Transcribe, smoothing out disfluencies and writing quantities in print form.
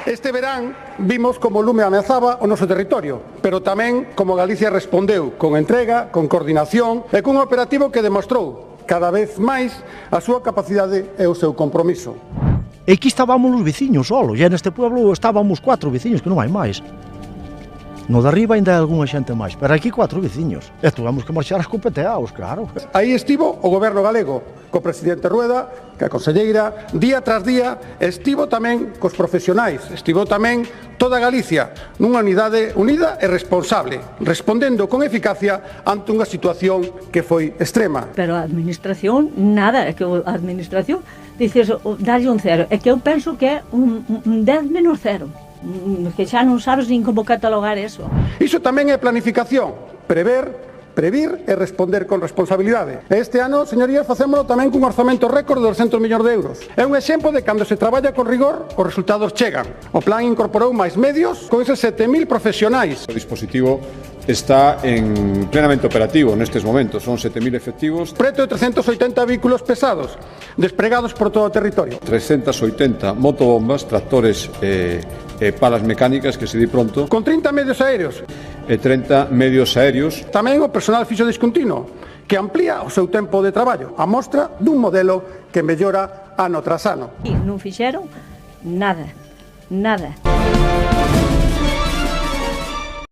Este verán vimos como o lume ameazaba o noso territorio, pero tamén como Galicia respondeu con entrega, con coordinación e cun operativo que demostrou cada vez máis a súa capacidade e o seu compromiso. E aquí estábamos os veciños solos, e neste pueblo estábamos 4 veciños, que non hai máis. No de arriba ainda hai algunha xente máis, pero aquí 4 veciños. E tuvemos que marchar escopeteados, claro. Aí estivo o goberno galego, co presidente Rueda, que a conselleira, día tras día, estivo tamén cos profesionais, estivo tamén toda Galicia, nunha unidade unida e responsable, respondendo con eficacia ante unha situación que foi extrema. Pero a administración, nada, é que a administración, dices, dalle un 0, é que eu penso que é un 10 menos 0. Que xa non sabes nin como catalogar eso. Iso tamén é planificación, prever, previr e responder con responsabilidade. E este ano, señorías, facémolo tamén cun orzamento récord de 200 millóns de euros. É un exemplo de cando se traballa con rigor, os resultados chegan. O plan incorporou máis medios con eses 7.000 profesionais. O dispositivo está plenamente operativo nestes momentos, son 7.000 efectivos. Preto de 380 vehículos pesados, despregados por todo o territorio. 380 motobombas, tractores e palas mecánicas, que se di pronto. Con 30 medios aéreos. E 30 medios aéreos. Tamén o personal fixo discontinuo, que amplía o seu tempo de traballo, a mostra dun modelo que mellora ano tras ano. Non fixeron nada, nada.